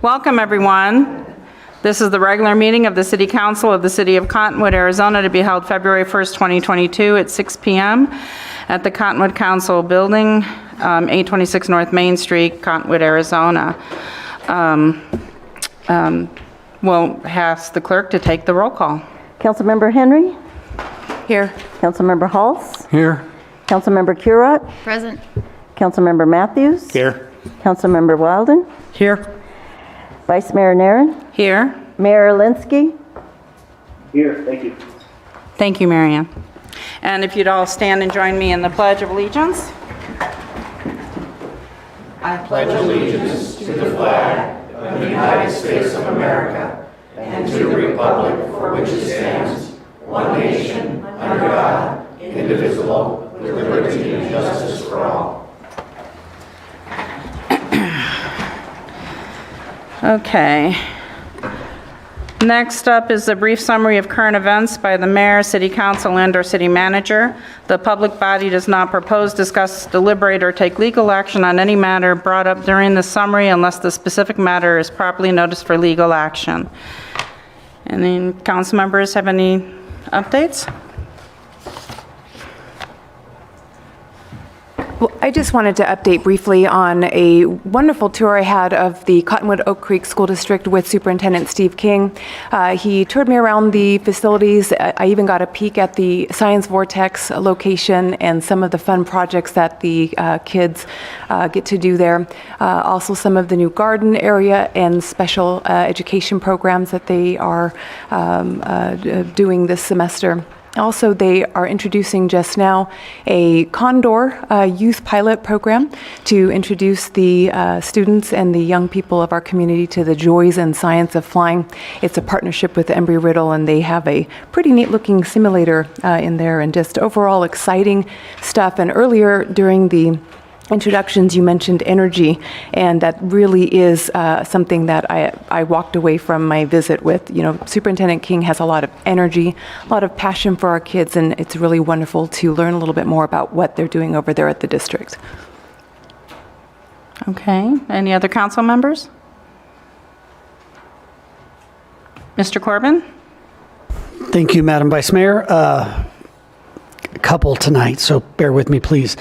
Welcome, everyone. This is the regular meeting of the City Council of the City of Cottonwood, Arizona, to be held February 1st, 2022 at 6 p.m. at the Cottonwood Council Building, 826 North Main Street, Cottonwood, Arizona. We'll ask the clerk to take the roll call. Councilmember Henry? Here. Councilmember Halls? Here. Councilmember Curott? Present. Councilmember Matthews? Here. Councilmember Wilden? Here. Vice Mayor Naren? Here. Mayor Alinsky? Here, thank you. Thank you, Marianne. And if you'd all stand and join me in the Pledge of Allegiance. I pledge allegiance to the flag of the United States of America and to the republic for which it stands, one nation, under God, indivisible, with liberty and justice for all. Okay. Next up is a brief summary of current events by the mayor, city council, and/or city manager. The public body does not propose, discuss, deliberate, or take legal action on any matter brought up during the summary unless the specific matter is properly noticed for legal action. Any council members have any updates? Well, I just wanted to update briefly on a wonderful tour I had of the Cottonwood Oak Creek School District with Superintendent Steve King. He toured me around the facilities. I even got a peek at the Science Vortex location and some of the fun projects that the kids get to do there. Also some of the new garden area and special education programs that they are doing this semester. Also, they are introducing just now a Condor youth pilot program to introduce the students and the young people of our community to the joys and science of flying. It's a partnership with Embry-Riddle, and they have a pretty neat looking simulator in there, and just overall exciting stuff. And earlier during the introductions, you mentioned energy, and that really is something that I walked away from my visit with. You know, Superintendent King has a lot of energy, a lot of passion for our kids, and it's really wonderful to learn a little bit more about what they're doing over there at the district. Okay. Any other council members? Mr. Corbin? Thank you, Madam Vice Mayor. A couple tonight, so bear with me, please.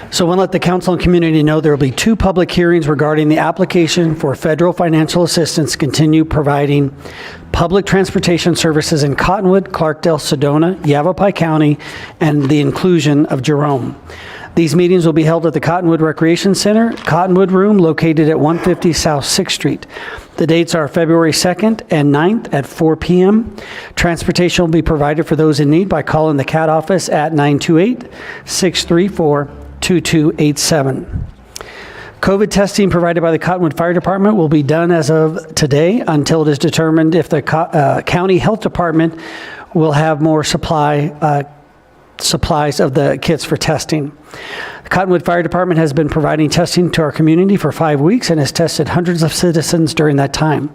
So I want to let the council and community know there will be 2 public hearings regarding the application for federal financial assistance to continue providing public transportation services in Cottonwood, Clarkdale, Sedona, Yavapai County, and the inclusion of Jerome. These meetings will be held at the Cottonwood Recreation Center, Cottonwood Room, located at 150 South 6th Street. The dates are February 2nd and 9th at 4 p.m. Transportation will be provided for those in need by calling the CAT office at 928-634-2287. COVID testing provided by the Cottonwood Fire Department will be done as of today until it is determined if the county health department will have more supplies of the kits for testing. The Cottonwood Fire Department has been providing testing to our community for 5 weeks and has tested hundreds of citizens during that time.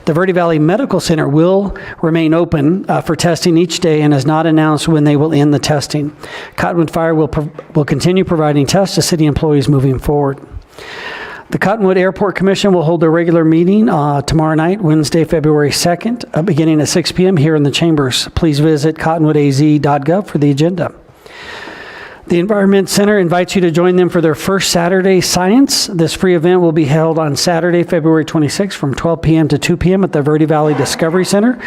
The Verde Valley Medical Center will remain open for testing each day and has not announced when they will end the testing. Cottonwood Fire will continue providing tests to city employees moving forward. The Cottonwood Airport Commission will hold their regular meeting tomorrow night, Wednesday, February 2nd, beginning at 6 p.m. here in the chambers. Please visit CottonwoodAZ.gov for the agenda. The Environment Center invites you to join them for their first Saturday Science. This free event will be held on Saturday, February 26th from 12 p.m. to 2 p.m. at the Verde Valley Discovery Center,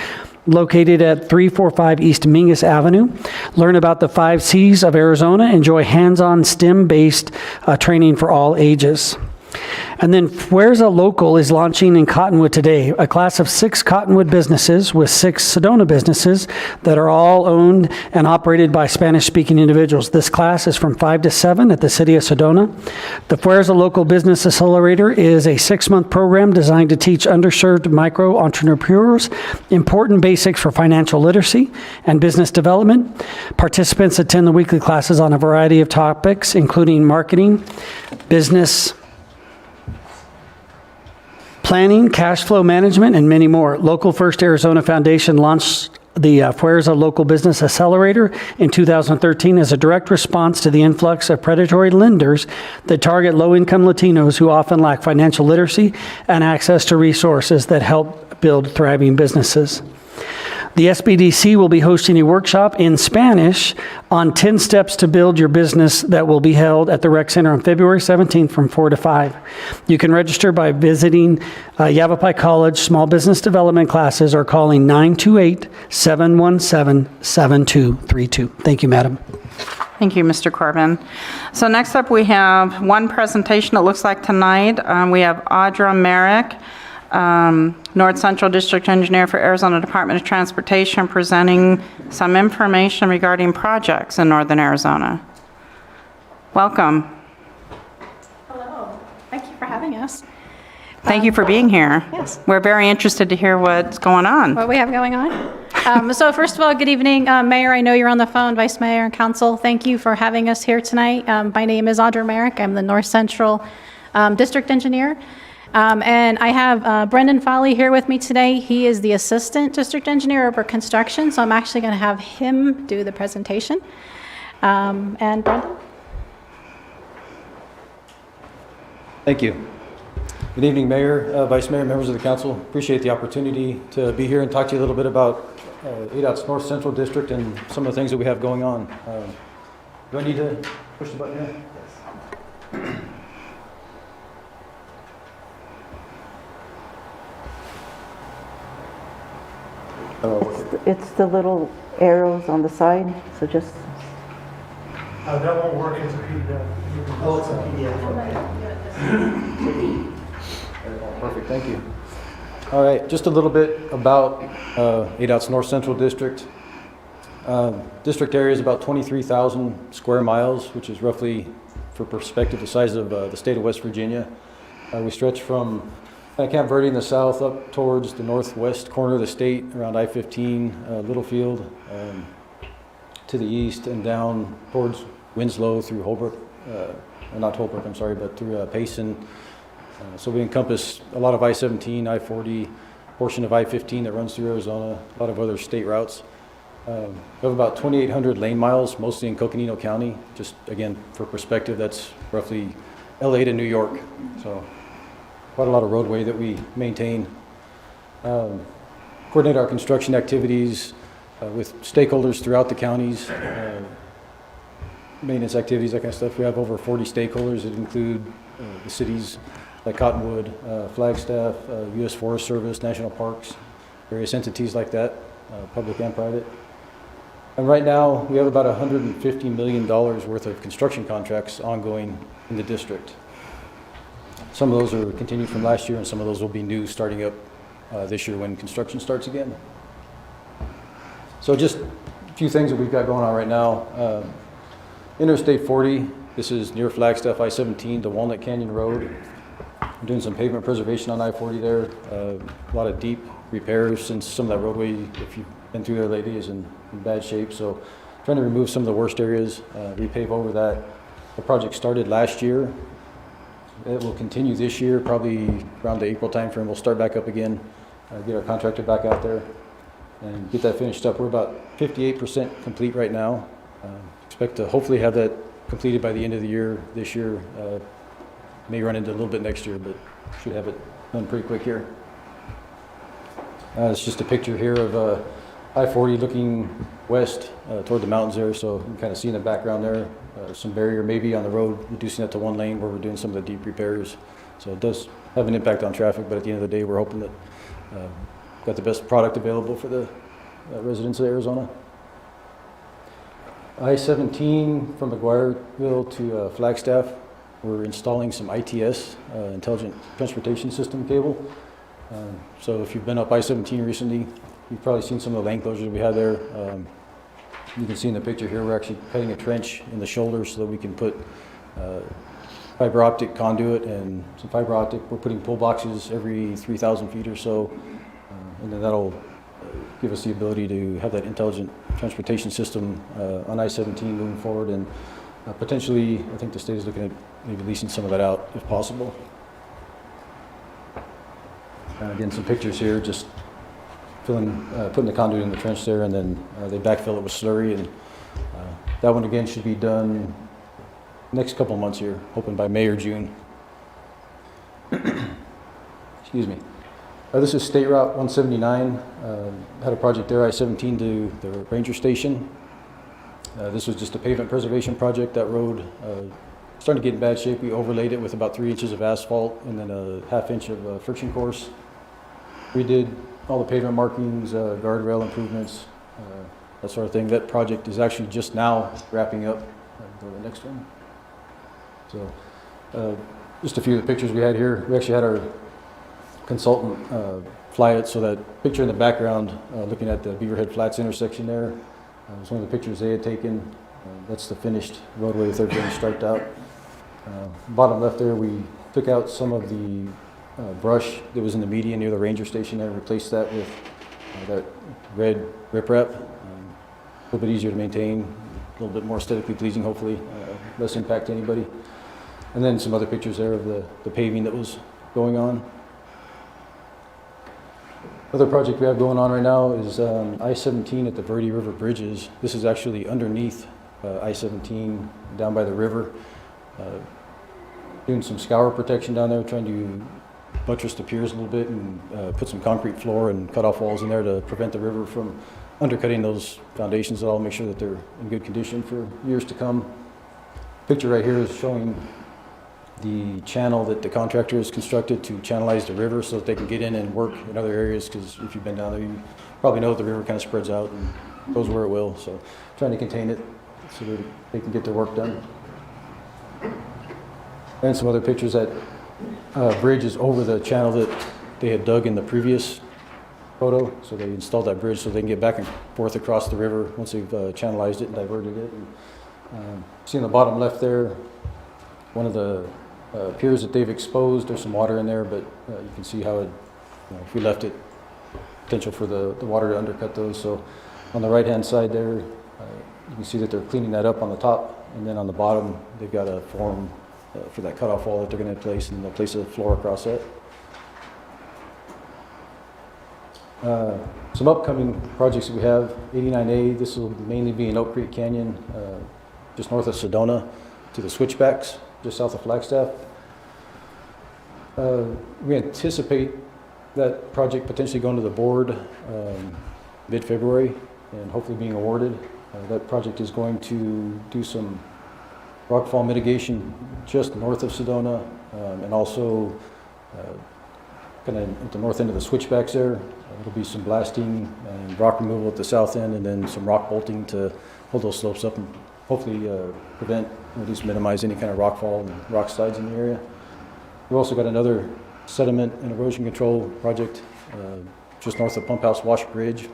located at 345 East Mingus Avenue. Learn about the 5 C's of Arizona. Enjoy hands-on STEM-based training for all ages. And then Fuerza Local is launching in Cottonwood today, a class of 6 Cottonwood businesses with 6 Sedona businesses that are all owned and operated by Spanish-speaking individuals. This class is from 5 to 7 at the City of Sedona. The Fuerza Local Business Accelerator is a 6-month program designed to teach underserved micro-entrepreneurs important basics for financial literacy and business development. Participants attend the weekly classes on a variety of topics, including marketing, business, planning, cash flow management, and many more. Local First Arizona Foundation launched the Fuerza Local Business Accelerator in 2013 as a direct response to the influx of predatory lenders that target low-income Latinos who often lack financial literacy and access to resources that help build thriving businesses. The SBDC will be hosting a workshop in Spanish on 10 steps to build your business that will be held at the Rec Center on February 17th from 4 to 5. You can register by visiting Yavapai College Small Business Development classes or calling 928-717-7232. Thank you, Madam. Thank you, Mr. Corbin. So next up, we have one presentation, it looks like tonight. We have AUDRA MERRICK, North Central District Engineer for Arizona Department of Transportation, presenting some information regarding projects in Northern Arizona. Welcome. Hello. Thank you for having us. Thank you for being here. Yes. We're very interested to hear what's going on. What we have going on. So first of all, good evening, Mayor. I know you're on the phone, Vice Mayor and Council. Thank you for having us here tonight. My name is AUDRA MERRICK. I'm the North Central District Engineer. And I have Brendan Foley here with me today. He is the Assistant District Engineer over construction, so I'm actually going to have him do the presentation. And Brendan? Thank you. Good evening, Mayor, Vice Mayor, members of the council. Appreciate the opportunity to be here and talk to you a little bit about ADOT's North Central District and some of the things that we have going on. Do I need to push the button here? Yes. It's the little arrows on the side, so just... That won't work as a PDF. Oh, it's a PDF. Perfect, thank you. All right, just a little bit about ADOT's North Central District. District area is about 23,000 square miles, which is roughly, for perspective, the size of the state of West Virginia. We stretch from Camp Verde in the south up towards the northwest corner of the state, around I-15, Littlefield, to the east, and down towards Winslow through Holbrook, not Holbrook, I'm sorry, but through Payson. So we encompass a lot of I-17, I-40, portion of I-15 that runs through Arizona, a lot of other state routes. We have about 2,800 lane miles, mostly in Coconino County. Just again, for perspective, that's roughly LA to New York. So quite a lot of roadway that we maintain. Coordinate our construction activities with stakeholders throughout the counties, maintenance activities, that kind of stuff. We have over 40 stakeholders that include the cities like Cottonwood, Flagstaff, U.S. Forest Service, national parks, various entities like that, public and private. And right now, we have about $150 million worth of construction contracts ongoing in the district. Some of those are continued from last year, and some of those will be new starting up this year when construction starts again. So just a few things that we've got going on right now. Interstate 40, this is near Flagstaff, I-17 to Walnut Canyon Road. We're doing some pavement preservation on I-40 there. A lot of deep repairs since some of that roadway, if you've been through there lately, is in bad shape. So trying to remove some of the worst areas, repave over that. The project started last year. It will continue this year, probably around the April timeframe. We'll start back up again, get our contractor back out there, and get that finished up. We're about 58% complete right now. Expect to hopefully have that completed by the end of the year this year. May run into a little bit next year, but should have it done pretty quick here. It's just a picture here of I-40 looking west toward the mountains there, so you can kind of see in the background there some barrier maybe on the road, reducing that to one lane where we're doing some of the deep repairs. So it does have an impact on traffic, but at the end of the day, we're hoping that we've got the best product available for the residents of Arizona. I-17 from McGuireville to Flagstaff, we're installing some ITS, Intelligent Transportation System cable. So if you've been up I-17 recently, you've probably seen some of the lane closures we have there. You can see in the picture here, we're actually cutting a trench in the shoulder so that we can put fiber optic conduit and some fiber optic. We're putting pull boxes every 3,000 feet or so, and then that'll give us the ability to have that intelligent transportation system on I-17 moving forward, and potentially, I think the state is looking at maybe leasing some of that out if possible. Again, some pictures here, just putting the conduit in the trench there, and then they backfill it with slurry, and that one again should be done next couple months here, hoping by May or June. Excuse me. This is State Route 179. Had a project there, I-17 to the ranger station. This was just a pavement preservation project. That road starting to get in bad shape. We overlaid it with about 3 inches of asphalt and then a ½ inch of friction course. We did all the pavement markings, guardrail improvements, that sort of thing. That project is actually just now wrapping up. Go to the next one. So just a few of the pictures we had here. We actually had our consultant fly it, so that picture in the background looking at the Beaverhead Flats intersection there was one of the pictures they had taken. That's the finished roadway with everything striped out. Bottom left there, we took out some of the brush that was in the median near the ranger station there, replaced that with that red riprap. A little bit easier to maintain, a little bit more aesthetically pleasing, hopefully, less impact to anybody. And then some other pictures there of the paving that was going on. Other project we have going on right now is I-17 at the Verde River bridges. This is actually underneath I-17 down by the river. Doing some scour protection down there, trying to buttress the piers a little bit and put some concrete floor and cut-off walls in there to prevent the river from undercutting those foundations at all, make sure that they're in good condition for years to come. Picture right here is showing the channel that the contractor has constructed to channelize the river so that they can get in and work in other areas, because if you've been down there, you probably know that the river kind of spreads out and goes where it will. So trying to contain it so that they can get their work done. And some other pictures. That bridge is over the channel that they had dug in the previous photo. So they installed that bridge so they can get back and forth across the river once they've channelized it and diverted it. And, see in the bottom left there, one of the piers that they've exposed. There's some water in there, but you can see how it, if we left it, potential for the water to undercut those. So on the right-hand side there, you can see that they're cleaning that up on the top, and then on the bottom, they've got a form for that cutoff wall that they're going to place, and they'll place a floor across that. Some upcoming projects that we have, 89A, this will mainly be in Oak Creek Canyon, just north of Sedona, to the switchbacks, just south of Flagstaff. We anticipate that project potentially going to the board mid-February and hopefully being awarded. That project is going to do some rockfall mitigation just north of Sedona, and also kind of at the north end of the switchbacks there. There'll be some blasting and rock removal at the south end, and then some rock bolting to hold those slopes up and hopefully prevent, or at least minimize any kind of rockfall and rock slides in the area. We've also got another sediment and erosion control project just north of Pump House Wash Bridge.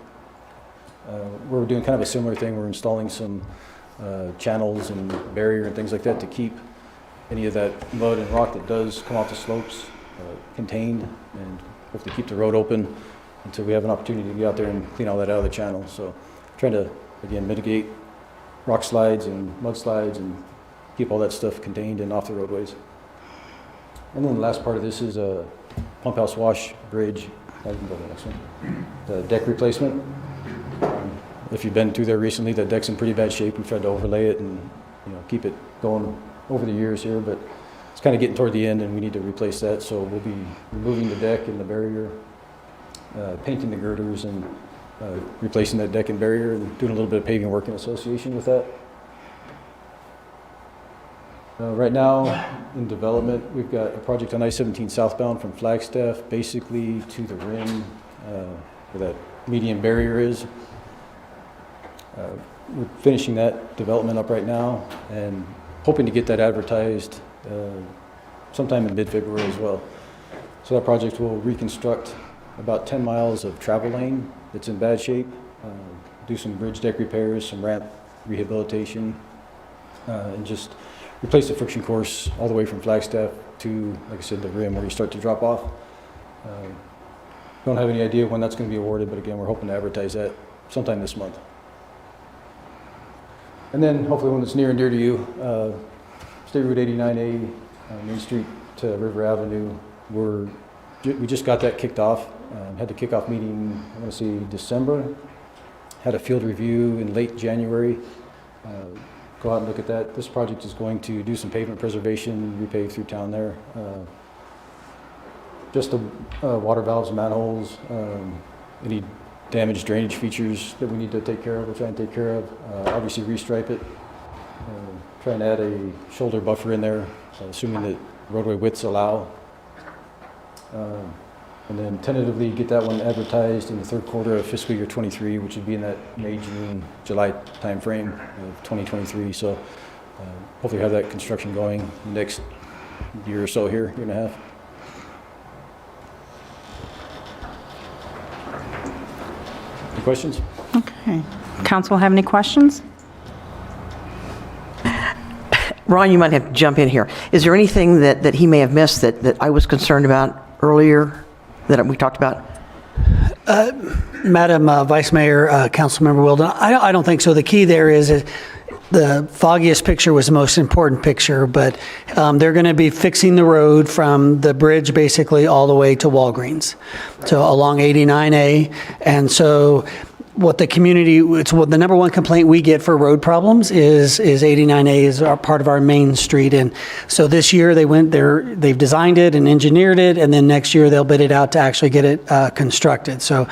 We're doing kind of a similar thing. We're installing some channels and barrier and things like that to keep any of that mud and rock that does come off the slopes contained, and hopefully keep the road open until we have an opportunity to get out there and clean all that out of the channel. So trying to, again, mitigate rock slides and mudslides and keep all that stuff contained and off the roadways. And then the last part of this is a Pump House Wash Bridge. I can go to the next one. The deck replacement. If you've been through there recently, that deck's in pretty bad shape. We've tried to overlay it and keep it going over the years here, but it's kind of getting toward the end and we need to replace that. So we'll be removing the deck and the barrier, painting the girders, and replacing that deck and barrier, and doing a little bit of paving work in association with that. Right now in development, we've got a project on I-17 southbound from Flagstaff basically to the rim where that median barrier is. We're finishing that development up right now and hoping to get that advertised sometime in mid-February as well. So that project will reconstruct about 10 miles of travel lane that's in bad shape, do some bridge deck repairs, some ramp rehabilitation, and just replace the friction course all the way from Flagstaff to, like I said, the rim where you start to drop off. Don't have any idea when that's going to be awarded, but again, we're hoping to advertise that sometime this month. And then hopefully one that's near and dear to you, State Route 89A, Main Street to River Avenue. We just got that kicked off Had the kickoff meeting, I want to say December. Had a field review in late January. Go out and look at that. This project is going to do some pavement preservation, repave through town there. Just the water valves, manholes, any damaged drainage features that we need to take care of, we'll try and take care of. Obviously restripe it. Try and add a shoulder buffer in there, assuming that roadway widths allow. And then tentatively get that one advertised in the third quarter of fiscal year 23, which would be in that May, June, July timeframe of 2023. So hopefully have that construction going the next year or so here, year and a half. Any questions? Okay. Council have any questions? Ron, you might have to jump in here. Is there anything that he may have missed that I was concerned about earlier that we talked about? Madam Vice Mayor, Councilmember Wilden, I don't think so. The key there is the foggiest picture was the most important picture, but they're going to be fixing the road from the bridge basically all the way to Walgreens, so along 89A. And so what the community, it's what the number one complaint we get for road problems is 89A is part of our main street. And so this year they went there, they've designed it and engineered it, and then next year they'll bid it out to actually get it constructed. So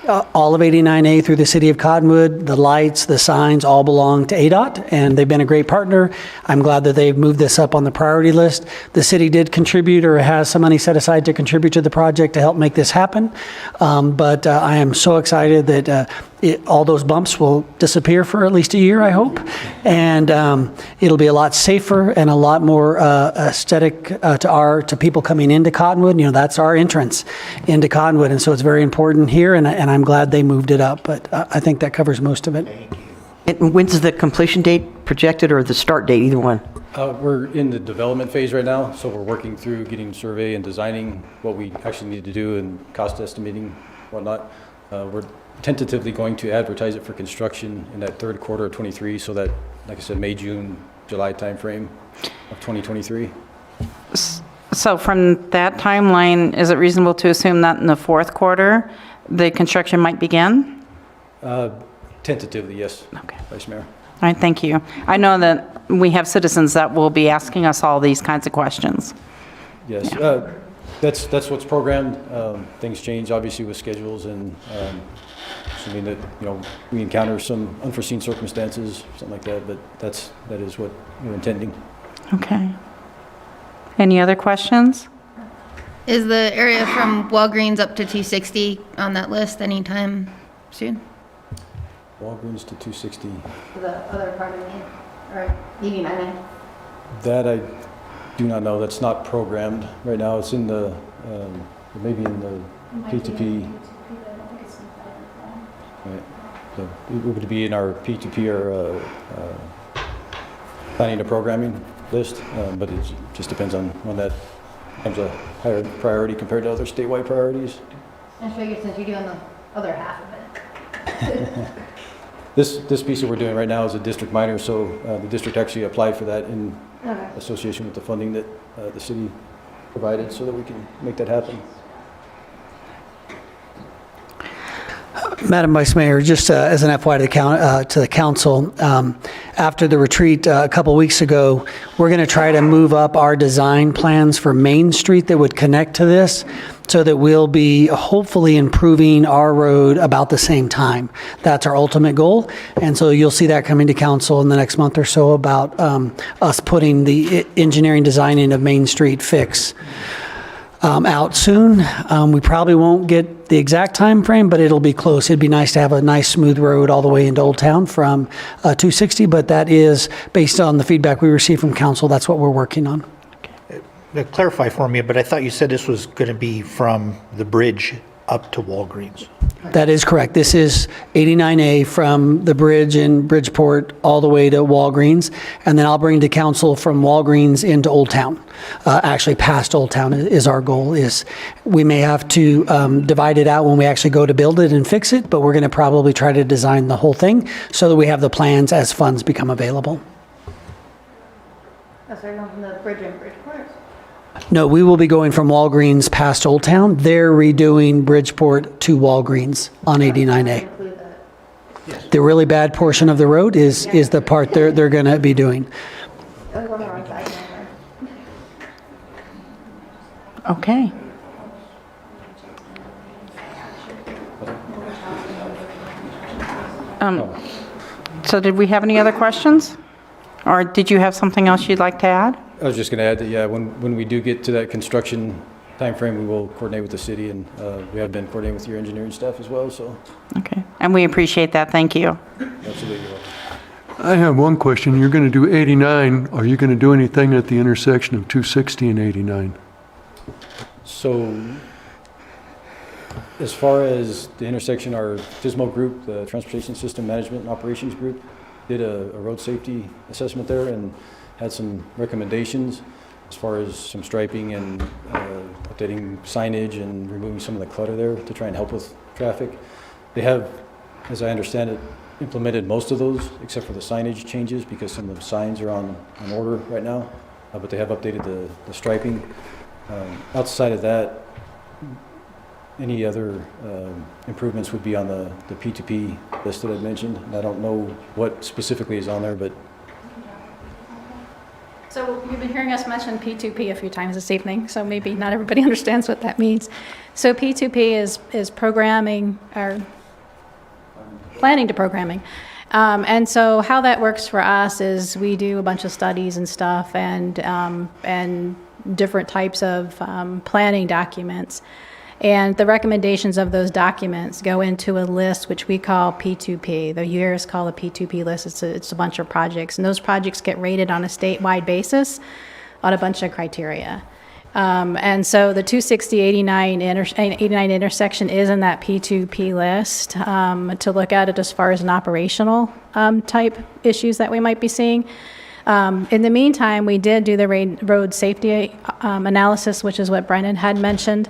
all of 89A through the city of Cottonwood, the lights, the signs all belong to ADOT, and they've been a great partner. I'm glad that they've moved this up on the priority list. The city did contribute or has some money set aside to contribute to the project to help make this happen. But I am so excited that all those bumps will disappear for at least a year, I hope. And it'll be a lot safer and a lot more aesthetic to people coming into Cottonwood. You know, that's our entrance into Cottonwood. And so it's very important here, and I'm glad they moved it up. But I think that covers most of it. And when's the completion date projected or the start date, either one? We're in the development phase right now, so we're working through getting survey and designing what we actually need to do and cost estimating, whatnot. We're tentatively going to advertise it for construction in that third quarter of 23, so that, like I said, May, June, July timeframe of 2023. So from that timeline, is it reasonable to assume that in the fourth quarter, the construction might begin? Tentatively, yes. Okay. Vice Mayor. All right, thank you. I know that we have citizens that will be asking us all these kinds of questions. Yes, that's what's programmed. Things change, obviously, with schedules, and assuming that, you know, we encounter some unforeseen circumstances, something like that, but that is what we're intending. Okay. Any other questions? Is the area from Walgreens up to 260 on that list anytime soon? Walgreens to 260. The other part of me, or 89. That I do not know. That's not programmed right now. It's in the, maybe in the P2P. Right. So it would be in our P2P or planning to programming list, but it just depends on when that becomes a higher priority compared to other statewide priorities. I figured since you're doing the other half of it. This piece that we're doing right now is a district minor, so the district actually applied for that in association with the funding that the city provided, so that we can make that happen. Madam Vice Mayor, just as an FYI to the council, after the retreat a couple weeks ago, we're going to try to move up our design plans for Main Street that would connect to this, so that we'll be hopefully improving our road about the same time. That's our ultimate goal. And so you'll see that coming to council in the next month or so about us putting the engineering designing of Main Street fix out soon. We probably won't get the exact time frame, but it'll be close. It'd be nice to have a nice smooth road all the way into Old Town from 260, but that is based on the feedback we received from council. That's what we're working on. Clarify for me, but I thought you said this was going to be from the bridge up to Walgreens. That is correct. This is 89A from the bridge in Bridgeport all the way to Walgreens, and then I'll bring to council from Walgreens into Old Town. Actually past Old Town is our goal. Is we may have to divide it out when we actually go to build it and fix it, but we're going to probably try to design the whole thing so that we have the plans as funds become available. Oh, sorry, going from the bridge in Bridgeport? No, we will be going from Walgreens past Old Town. They're redoing Bridgeport to Walgreens on 89A. The really bad portion of the road is the part they're going to be doing. Okay. So did we have any other questions? Or did you have something else you'd like to add? I was just going to add that, yeah, when we do get to that construction timeframe, we will coordinate with the city, and we have been coordinating with your engineering staff as well, so. Okay, and we appreciate that. Thank you. Absolutely. I have one question. You're going to do 89. Are you going to do anything at the intersection of 260 and 89? So, as far as the intersection, our TSMO group, the Transportation System Management and Operations Group, did a road safety assessment there and had some recommendations as far as some striping and updating signage and removing some of the clutter there to try and help with traffic. They have, as I understand it, implemented most of those except for the signage changes because some of the signs are on order right now, but they have updated the striping. Outside of that, any other improvements would be on the P2P list that I mentioned. And I don't know what specifically is on there, but So you've been hearing us mention P2P a few times this evening, so maybe not everybody understands what that means. So P2P is programming, or planning to programming. And so how that works for us is we do a bunch of studies and stuff and different types of planning documents. And the recommendations of those documents go into a list which we call P2P. The years call a P2P list. It's a bunch of projects, and those projects get rated on a statewide basis on a bunch of criteria. And so the 260-89 intersection is in that P2P list to look at it as far as an operational type issues that we might be seeing. In the meantime, we did do the road safety analysis, which is what Brennan had mentioned.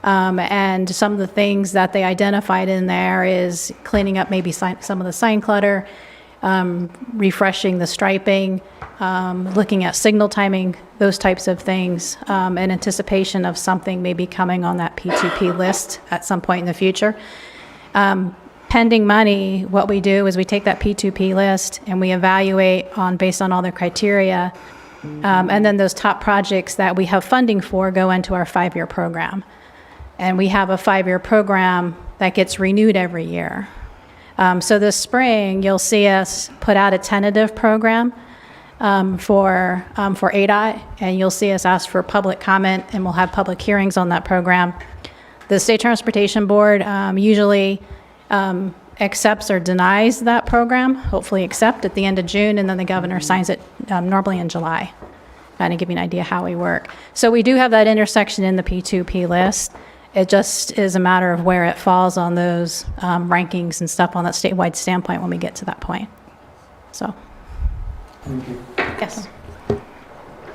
And some of the things that they identified in there is cleaning up maybe some of the sign clutter, refreshing the striping, looking at signal timing, those types of things, in anticipation of something maybe coming on that P2P list at some point in the future. Pending money, what we do is we take that P2P list and we evaluate based on all the criteria, and then those top projects that we have funding for go into our 5-year program. And we have a 5-year program that gets renewed every year. So this spring, you'll see us put out a tentative program for ADOT, and you'll see us ask for public comment, and we'll have public hearings on that program. The State Transportation Board usually accepts or denies that program, hopefully accept at the end of June, and then the governor signs it normally in July, kind of give you an idea how we work. So we do have that intersection in the P2P list. It just is a matter of where it falls on those rankings and stuff on that statewide standpoint when we get to that point. So, Thank you. yes.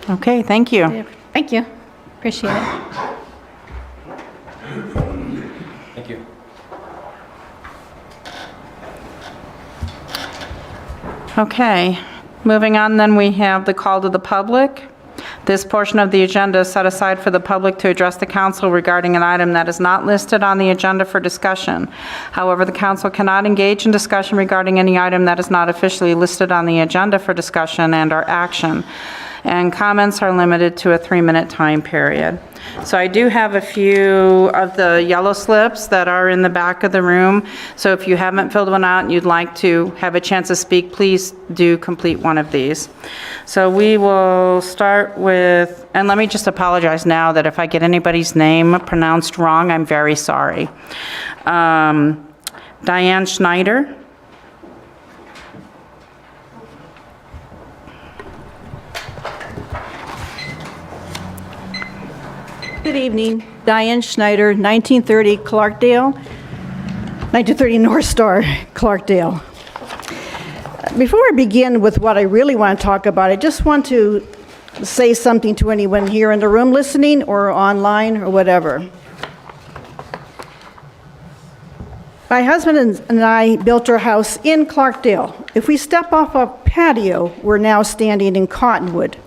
Okay, thank you. Thank you. Appreciate it. thank you. Okay, moving on then, we have the call to the public. This portion of the agenda is set aside for the public to address the council regarding an item that is not listed on the agenda for discussion. However, the council cannot engage in discussion regarding any item that is not officially listed on the agenda for discussion and/or action. And comments are limited to a 3-minute time period. So I do have a few of the yellow slips that are in the back of the room. So if you haven't filled one out and you'd like to have a chance to speak, please do complete one of these. So we will start with, and let me just apologize now that if I get anybody's name pronounced wrong, I'm very sorry. Diane Schneider. Good evening, Diane Schneider, 1930 Clarkdale, 1930 North Star, Clarkdale. Before I begin with what I really want to talk about, I just want to say something to anyone here in the room listening or online or whatever. My husband and I built our house in Clarkdale. If we step off a patio, we're now standing in Cottonwood.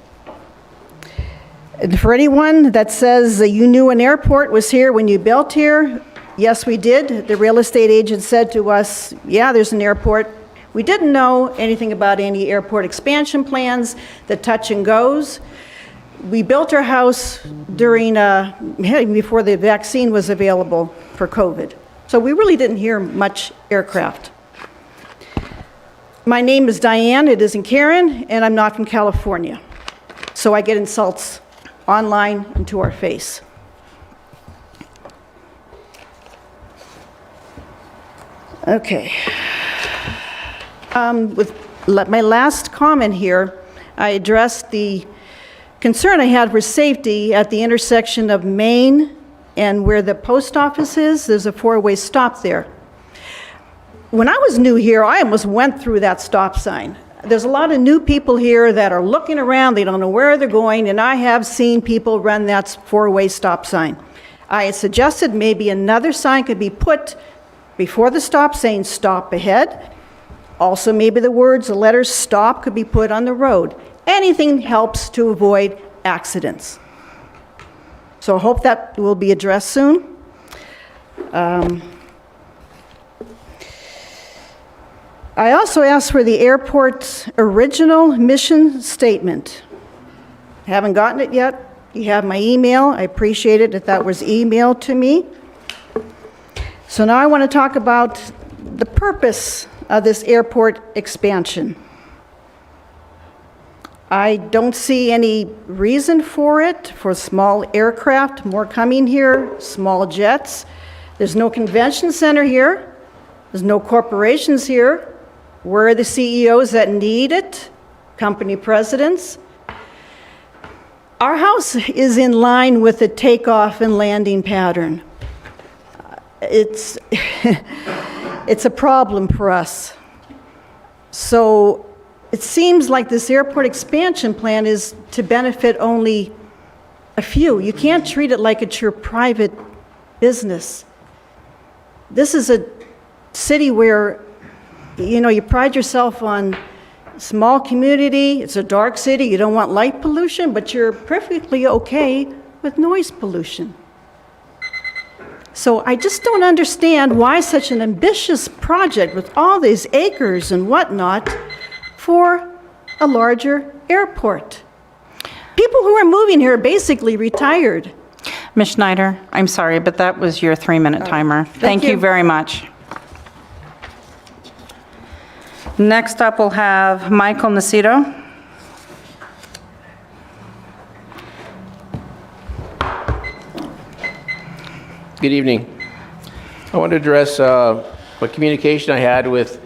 And for anyone that says that you knew an airport was here when you built here, yes, we did. The real estate agent said to us, yeah, there's an airport. We didn't know anything about any airport expansion plans, the touch and goes. We built our house during, before the vaccine was available for COVID. So we really didn't hear much aircraft. My name is Diane, it isn't Karen, and I'm not from California. So I get insults online and to our face. Okay. With my last comment here, I addressed the concern I had for safety at the intersection of Main and where the post office is. There's a four-way stop there. When I was new here, I almost went through that stop sign. There's a lot of new people here that are looking around, they don't know where they're going, and I have seen people run that four-way stop sign. I had suggested maybe another sign could be put before the stop saying stop ahead. Also, maybe the letters stop could be put on the road. Anything helps to avoid accidents. So I hope that will be addressed soon. I also asked for the airport's original mission statement. Haven't gotten it yet. You have my email. I appreciate it if that was emailed to me. So now I want to talk about the purpose of this airport expansion. I don't see any reason for it, for small aircraft, more coming here, small jets. There's no convention center here. There's no corporations here. Where are the CEOs that need it? Company presidents. Our house is in line with the takeoff and landing pattern. It's a problem for us. So it seems like this airport expansion plan is to benefit only a few. You can't treat it like it's your private business. This is a city where, you pride yourself on small community. It's a dark city. You don't want light pollution, but you're perfectly okay with noise pollution. So I just don't understand why such an ambitious project with all these acres and whatnot for a larger airport. People who are moving here are basically retired. Ms. Schneider, I'm sorry, but that was your 3-minute timer. Thank you very much. Next up, we'll have Michael Nacito. Good evening. I want to address a communication I had with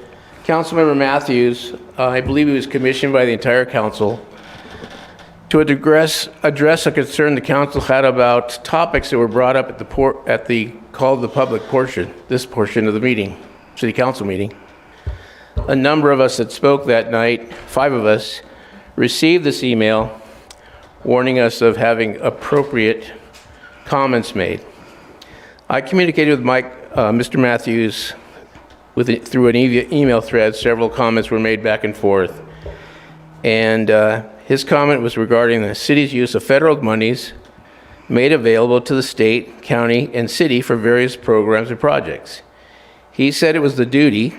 Councilmember Matthews. I believe he was commissioned by the entire council to address a concern the council had about topics that were brought up at the call of the public portion, this portion of the meeting, city council meeting. A number of us that spoke that night, 5 of us, received this email warning us of having appropriate comments made. I communicated with Mr. Matthews through an email thread. Several comments were made back and forth. And his comment was regarding the city's use of federal monies made available to the state, county, and city for various programs and projects. He said it was the duty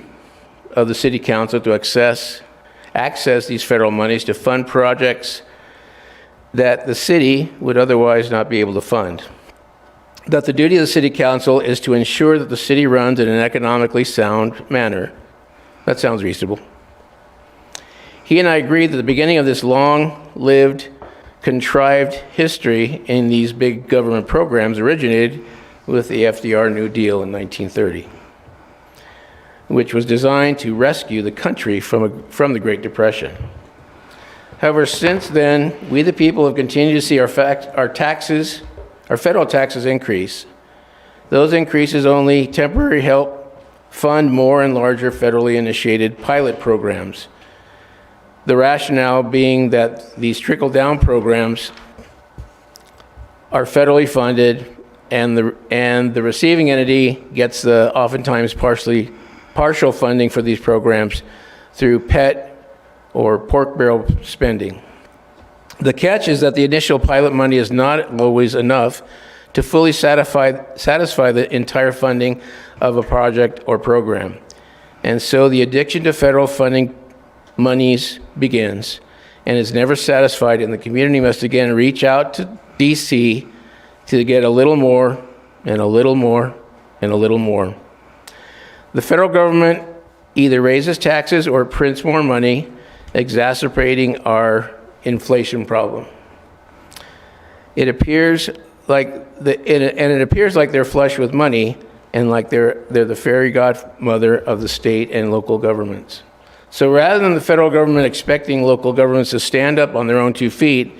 of the city council to access these federal monies to fund projects that the city would otherwise not be able to fund. That the duty of the city council is to ensure that the city runs in an economically sound manner. That sounds reasonable. He and I agreed that the beginning of this long-lived, contrived history in these big government programs originated with the FDR New Deal in 1930, which was designed to rescue the country from the Great Depression. However, since then, we the people have continued to see our federal taxes increase. Those increases only temporarily help fund more and larger federally initiated pilot programs. The rationale being that these trickle-down programs are federally funded and the receiving entity gets the oftentimes partial funding for these programs through PET or pork barrel spending. The catch is that the initial pilot money is not always enough to fully satisfy the entire funding of a project or program. And so the addiction to federal funding monies begins and is never satisfied, and the community must again reach out to DC to get a little more and a little more and a little more. The federal government either raises taxes or prints more money, exacerbating our inflation problem. It appears like it appears like they're flush with money, and like they're the fairy godmother of the state and local governments. So rather than the federal government expecting local governments to stand up on their own 2 feet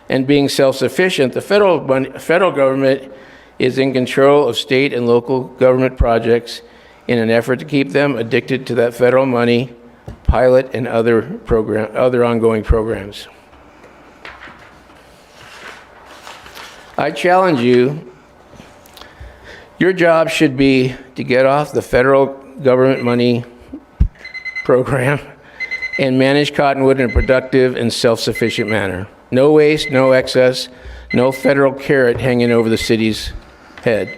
and being self-sufficient, the federal government is in control of state and local government projects in an effort to keep them addicted to that federal money, pilot, and other ongoing programs. I challenge you, your job should be to get off the federal government money program and manage Cottonwood in a productive and self-sufficient manner. No waste, no excess, no federal carrot hanging over the city's head.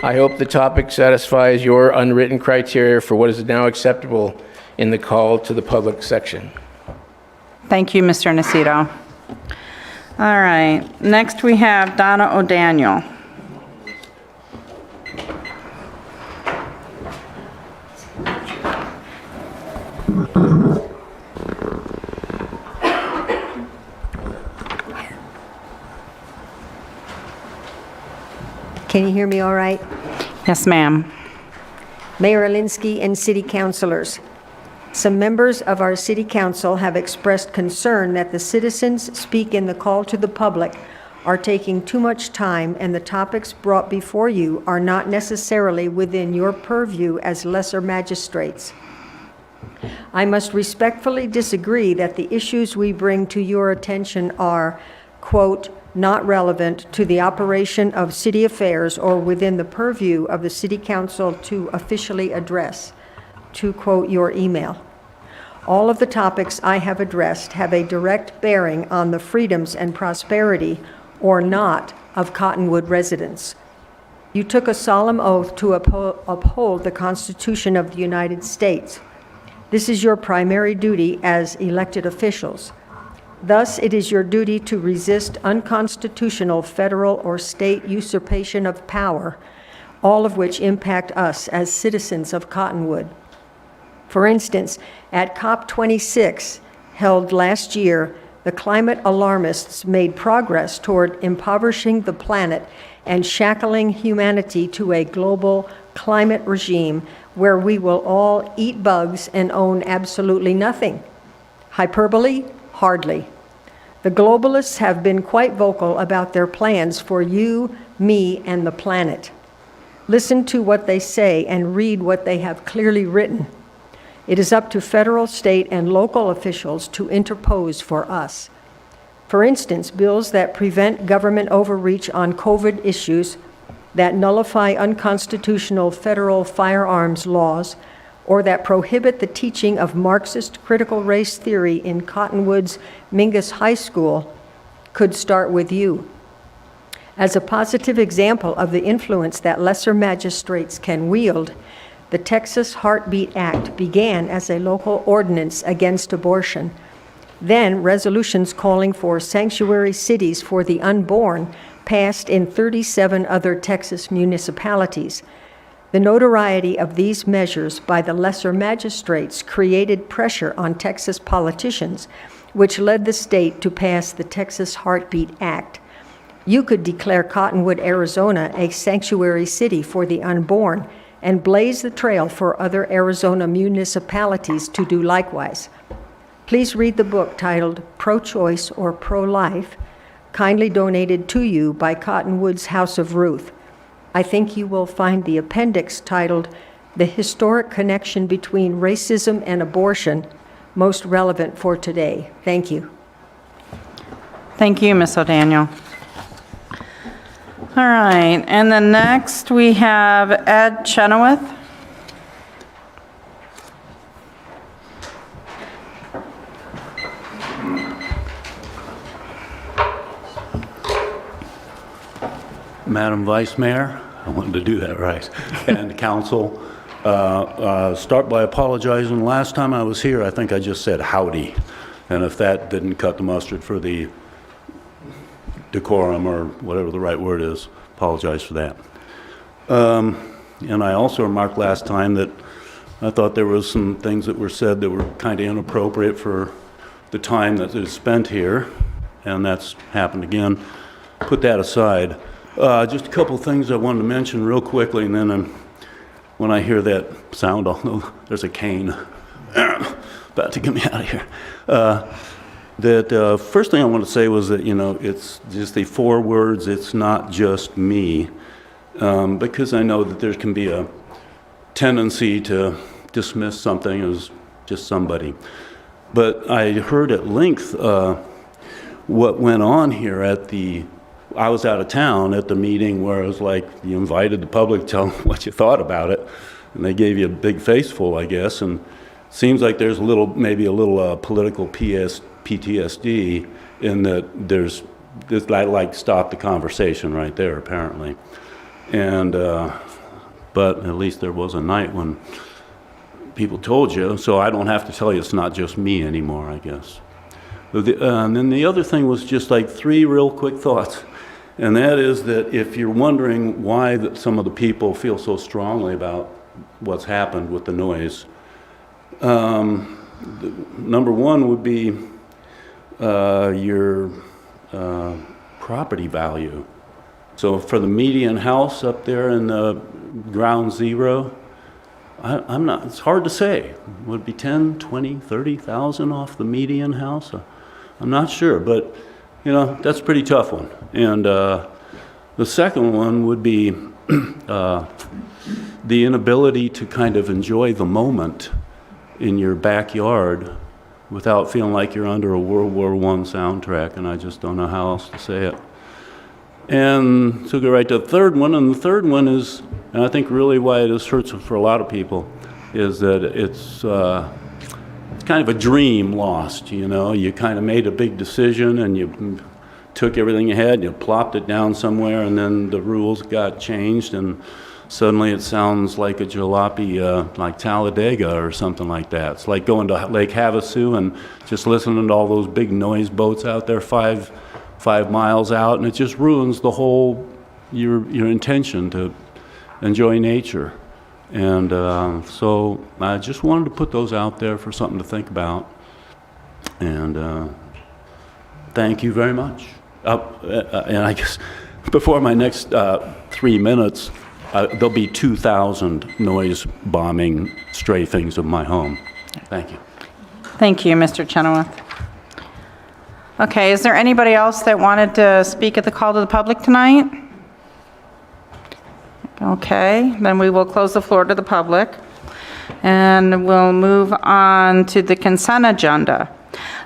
I hope the topic satisfies your unwritten criteria for what is now acceptable in the call to the public section. Thank you, Mr. Nacito. All right, next we have Donna O'Daniel. Can you hear me all right? Yes, ma'am. Mayor Alinsky and city councilors, some members of our city council have expressed concern that the citizens speak in the call to the public are taking too much time, and the topics brought before you are not necessarily within your purview as lesser magistrates. I must respectfully disagree that the issues we bring to your attention are, quote, not relevant to the operation of city affairs or within the purview of the city council to officially address, to quote your email. All of the topics I have addressed have a direct bearing on the freedoms and prosperity, or not, of Cottonwood residents. You took a solemn oath to uphold the Constitution of the United States. This is your primary duty as elected officials. Thus, it is your duty to resist unconstitutional federal or state usurpation of power, all of which impact us as citizens of Cottonwood. For instance, at COP26, held last year, the climate alarmists made progress toward impoverishing the planet and shackling humanity to a global climate regime where we will all eat bugs and own absolutely nothing. Hyperbole? Hardly. The globalists have been quite vocal about their plans for you, me, and the planet. Listen to what they say and read what they have clearly written. It is up to federal, state, and local officials to interpose for us. For instance, bills that prevent government overreach on COVID issues, that nullify unconstitutional federal firearms laws, or that prohibit the teaching of Marxist critical race theory in Cottonwood's Mingus High School, could start with you. As a positive example of the influence that lesser magistrates can wield, the Texas Heartbeat Act began as a local ordinance against abortion. Then resolutions calling for sanctuary cities for the unborn passed in 37 other Texas municipalities. The notoriety of these measures by the lesser magistrates created pressure on Texas politicians, which led the state to pass the Texas Heartbeat Act. You could declare Cottonwood, Arizona, a sanctuary city for the unborn and blaze the trail for other Arizona municipalities to do likewise. Please read the book titled Pro-Choice or Pro-Life, kindly donated to you by Cottonwood's House of Ruth. I think you will find the appendix titled The Historic Connection Between Racism and Abortion most relevant for today. Thank you. Thank you, Ms. O'Daniel. All right, and then next we have Ed Chenoweth. Madam Vice Mayor, I wanted to do that right, and council. Start by apologizing. Last time I was here, I think I just said howdy. And if that didn't cut the mustard for the decorum or whatever the right word is, apologize for that. And I also remarked last time that I thought there was some things that were said that were kind of inappropriate for the time that is spent here, and that's happened again. Put that aside. Just a couple of things I wanted to mention real quickly, and then when I hear that sound, I'll know there's a cane about to get me out of here. First thing I want to say was that, it's just the 4 words, it's not just me, because I know that there can be a tendency to dismiss something as just somebody. But I heard at length what went on here I was out of town at the meeting where it was like you invited the public to tell them what you thought about it, and they gave you a big faceful, I guess, and it seems like there's maybe a little political PTSD in that there's this, like stop the conversation right there apparently. And but at least there was a night when people told you, so I don't have to tell you it's not just me anymore, I guess. And then the other thing was just like 3 real quick thoughts. And that is that if you're wondering why some of the people feel so strongly about what's happened with the noise, number 1 would be your property value. So for the median house up there in ground zero, I'm not, it's hard to say. Would it be 10, 20, 30,000 off the median house? I'm not sure, but that's a pretty tough one. And the second one would be the inability to kind of enjoy the moment in your backyard without feeling like you're under a World War I soundtrack, and I just don't know how else to say it. And so go right to the third one, and the third one is, and I think really why it hurts for a lot of people, is that it's kind of a dream lost, You kind of made a big decision, and you took everything you had, and you plopped it down somewhere, and then the rules got changed, and suddenly it sounds like a jalopy, like Talladega or something like that. It's like going to Lake Havasu and just listening to all those big noise boats out there 5 miles out, and it just ruins the whole, your intention to enjoy nature. And so I just wanted to put those out there for something to think about. And thank you very much. And I guess before my next 3 minutes, there'll be 2,000 noise bombing strafings of my home. Thank you. Thank you, Mr. Chenoweth. Okay, is there anybody else that wanted to speak at the call to the public tonight? Okay, then we will close the floor to the public, and we'll move on to the consent agenda.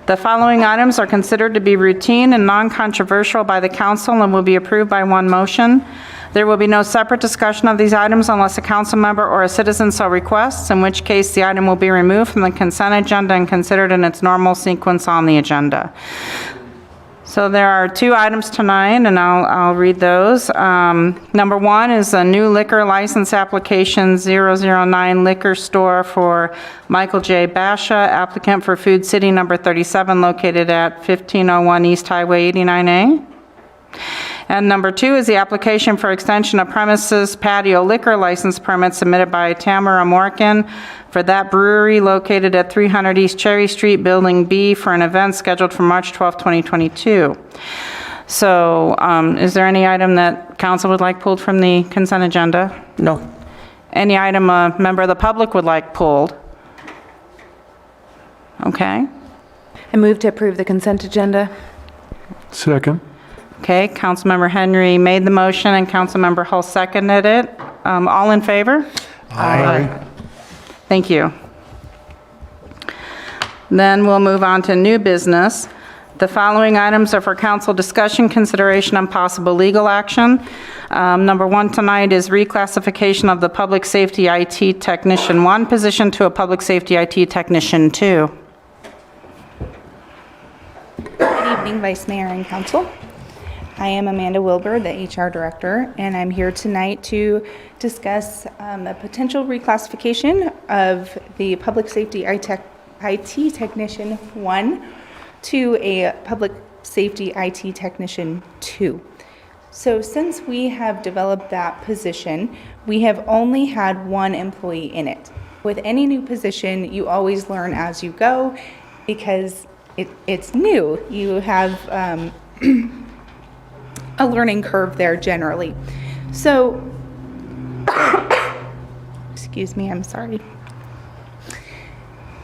The following items are considered to be routine and non-controversial by the council and will be approved by one motion. There will be no separate discussion of these items unless a council member or a citizen so requests, in which case the item will be removed from the consent agenda and considered in its normal sequence on the agenda. So there are 2 items tonight, and I'll read those. Number 1 is a new liquor license application 009 liquor store for Michael J. Basha, applicant for Food City number 37, located at 1501 East Highway 89A. And number 2 is the application for extension of premises patio liquor license permit submitted by Tamara Morgan for that brewery located at 300 East Cherry Street, Building B, for an event scheduled for March 12, 2022. So is there any item that council would like pulled from the consent agenda? No. Any item a member of the public would like pulled? Okay. I move to approve the consent agenda. Second. Okay, Councilmember Henry made the motion and Councilmember Hull seconded it. All in favor? Aye. Thank you. Then we'll move on to new business. The following items are for council discussion, consideration, and possible legal action. Number 1 tonight is reclassification of the Public Safety IT Technician 1 position to a Public Safety IT Technician 2. Good evening, Vice Mayor and Council. I am Amanda Wilbur, the HR Director, and I'm here tonight to discuss a potential reclassification of the Public Safety IT Technician 1 to a Public Safety IT Technician 2. So since we have developed that position, we have only had one employee in it. With any new position, you always learn as you go because it's new. You have a learning curve there generally. So, excuse me, I'm sorry.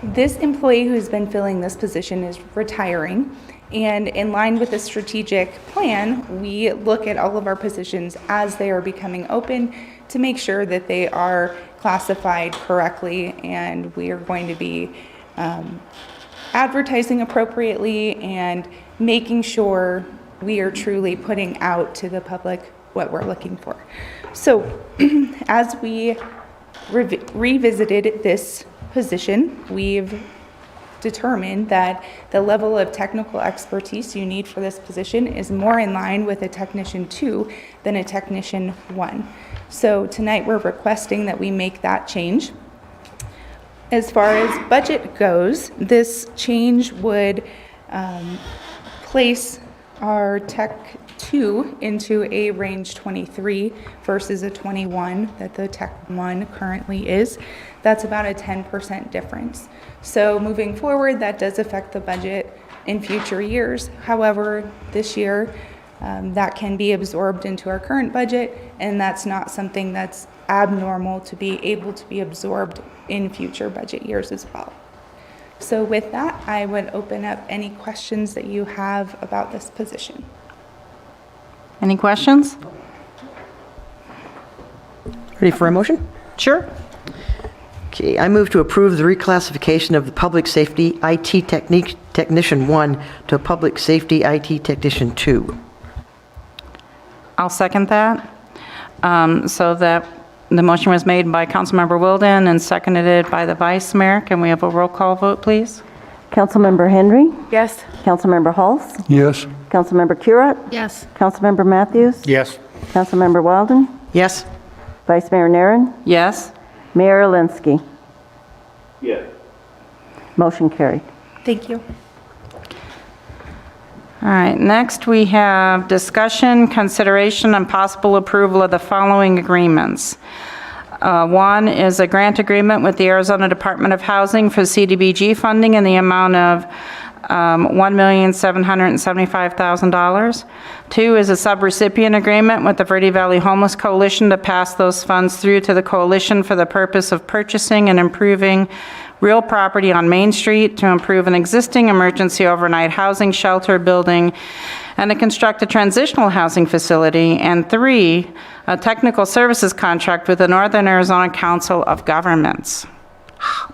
This employee who's been filling this position is retiring, and in line with the strategic plan, we look at all of our positions as they are becoming open to make sure that they are classified correctly, and we are going to be advertising appropriately and making sure we are truly putting out to the public what we're looking for. So as we revisited this position, we've determined that the level of technical expertise you need for this position is more in line with a Technician 2 than a Technician 1. So tonight we're requesting that we make that change. As far as budget goes, this change would place our Tech 2 into a range 23 versus a 21 that the Tech 1 currently is. That's about a 10% difference. So moving forward, that does affect the budget in future years. However, this year, that can be absorbed into our current budget, and that's not something that's abnormal to be able to be absorbed in future budget years as well. So with that, I would open up any questions that you have about this position. Any questions? Ready for a motion? Sure. Okay, I move to approve the reclassification of the Public Safety IT Technician 1 to Public Safety IT Technician 2. I'll second that. So that the motion was made by Councilmember Wilden and seconded by the Vice Mayor. Can we have a roll call vote, please? Councilmember Henry? Yes. Councilmember Hulse? Yes. Councilmember Curott? Yes. Councilmember Matthews? Yes. Councilmember Wilden? Yes? Vice Mayor Naren? Yes. Mayor Alinsky? Yes. Motion carried. Thank you. All right, next we have discussion, consideration, and possible approval of the following agreements. One is a grant agreement with the Arizona Department of Housing for CDBG funding in the amount of $1,775,000. Two is a subrecipient agreement with the Verde Valley Homeless Coalition to pass those funds through to the coalition for the purpose of purchasing and improving real property on Main Street to improve an existing emergency overnight housing shelter building and to construct a transitional housing facility. And three, a technical services contract with the Northern Arizona Council of Governments.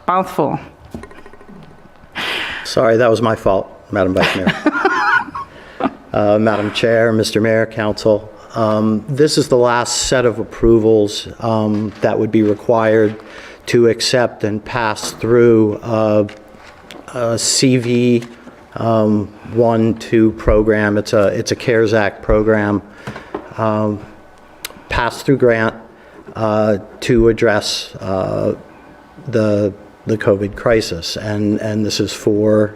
Mouthful. Sorry, that was my fault, Madam Vice Mayor. Madam Chair, Mr. Mayor, Council, this is the last set of approvals that would be required to accept and pass through a CV 1-2 program. It's a CARES Act program, pass-through grant to address the COVID crisis. And this is for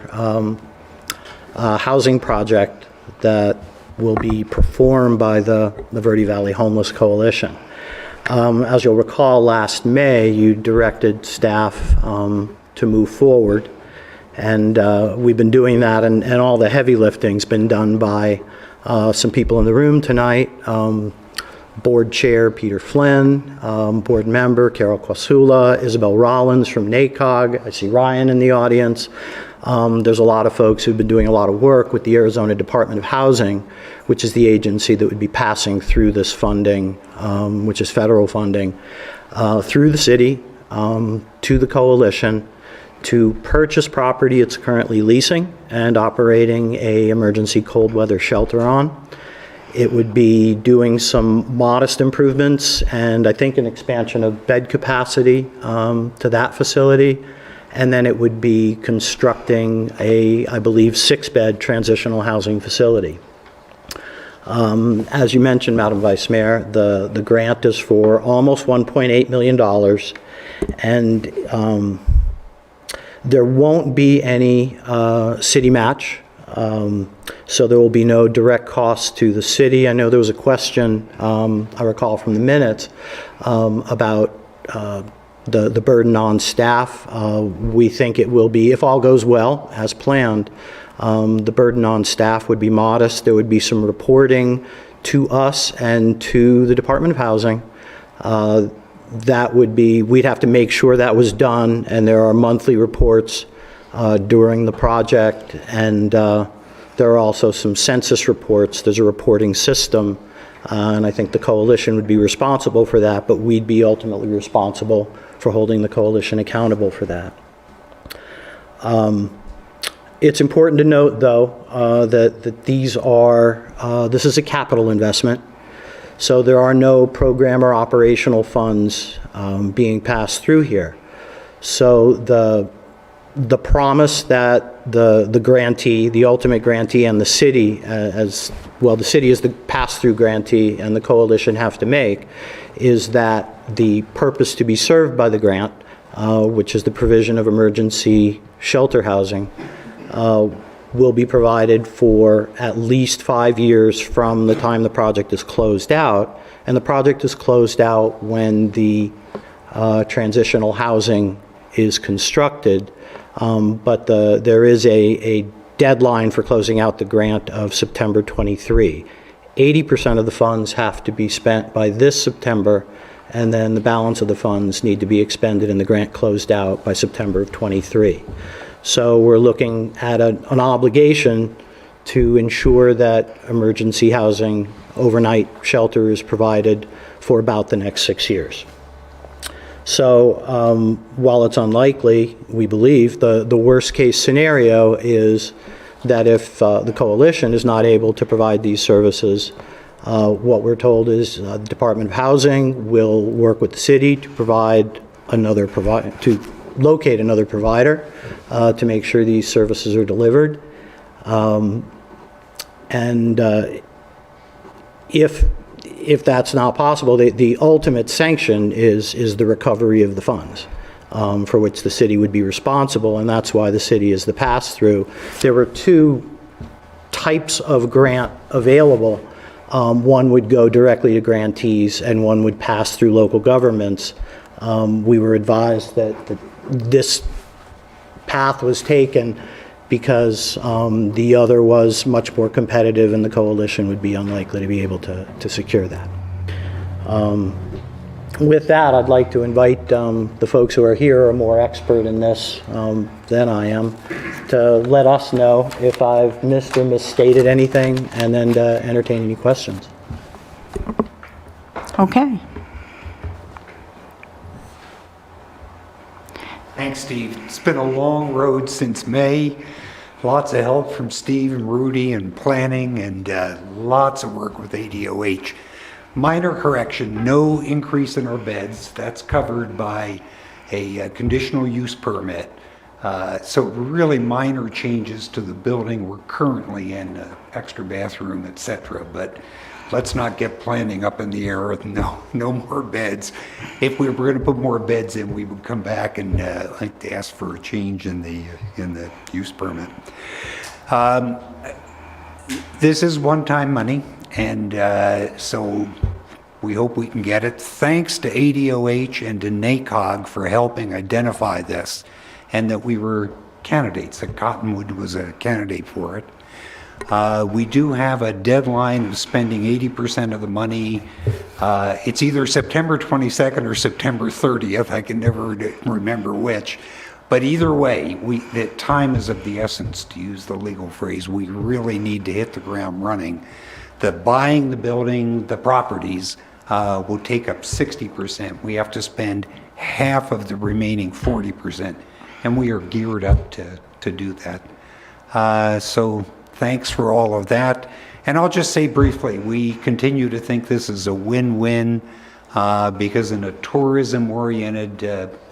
a housing project that will be performed by the Verde Valley Homeless Coalition. As you'll recall, last May, you directed staff to move forward, and we've been doing that, and all the heavy lifting's been done by some people in the room tonight. Board Chair Peter Flynn, Board Member Carol Kwasula, Isabel Rollins from NACOG. I see Ryan in the audience. There's a lot of folks who've been doing a lot of work with the Arizona Department of Housing, which is the agency that would be passing through this funding, which is federal funding, through the city to the coalition to purchase property it's currently leasing and operating a emergency cold weather shelter on. It would be doing some modest improvements and I think an expansion of bed capacity to that facility. And then it would be constructing a, I believe, 6-bed transitional housing facility. As you mentioned, Madam Vice Mayor, the grant is for almost $1.8 million, and there won't be any city match, so there will be no direct cost to the city. I know there was a question, I recall from the minutes, about the burden on staff. We think it will be, if all goes well, as planned, the burden on staff would be modest. There would be some reporting to us and to the Department of Housing. That would be, we'd have to make sure that was done, and there are monthly reports during the project, and there are also some census reports. There's a reporting system, and I think the coalition would be responsible for that, but we'd be ultimately responsible for holding the coalition accountable for that. It's important to note, though, that these are, this is a capital investment, so there are no program or operational funds being passed through here. So the promise that the grantee, the ultimate grantee, and the city, as well, the city is the pass-through grantee, and the coalition have to make, is that the purpose to be served by the grant, which is the provision of emergency shelter housing, will be provided for at least 5 years from the time the project is closed out. And the project is closed out when the transitional housing is constructed. But there is a deadline for closing out the grant of September 23. 80% of the funds have to be spent by this September, and then the balance of the funds need to be expended and the grant closed out by September of 23. So we're looking at an obligation to ensure that emergency housing, overnight shelter is provided for about the next 6 years. So while it's unlikely, we believe the worst case scenario is that if the coalition is not able to provide these services, what we're told is the Department of Housing will work with the city to provide another to locate another provider to make sure these services are delivered. If that's not possible, the ultimate sanction is the recovery of the funds, for which the city would be responsible, and that's why the city is the pass-through. There were two types of grant available. One would go directly to grantees, and one would pass through local governments. We were advised that this path was taken because the other was much more competitive, and the coalition would be unlikely to be able to secure that. With that, I'd like to invite the folks who are here, are more expert in this than I am, to let us know if I've missed or misstated anything, and then to entertain any questions. Okay. Thanks, Steve. It's been a long road since May. Lots of help from Steve and Rudy and planning, and lots of work with ADOH. Minor correction, no increase in our beds. That's covered by a conditional use permit. So really minor changes to the building we're currently in, extra bathroom, etc. But let's not get planning up in the air. No more beds. If we were going to put more beds in, we would come back and like to ask for a change in the use permit. This is one-time money, and so we hope we can get it. Thanks to ADOH and to NACOG for helping identify this, and that we were candidates, that Cottonwood was a candidate for it. We do have a deadline of spending 80% of the money. It's either September 22nd or September 30th. I can never remember which. But either way, the time is of the essence, to use the legal phrase. We really need to hit the ground running. The buying the building, the properties, will take up 60%. We have to spend half of the remaining 40%, and we are geared up to do that. So thanks for all of that. And I'll just say briefly, we continue to think this is a win-win because in a tourism-oriented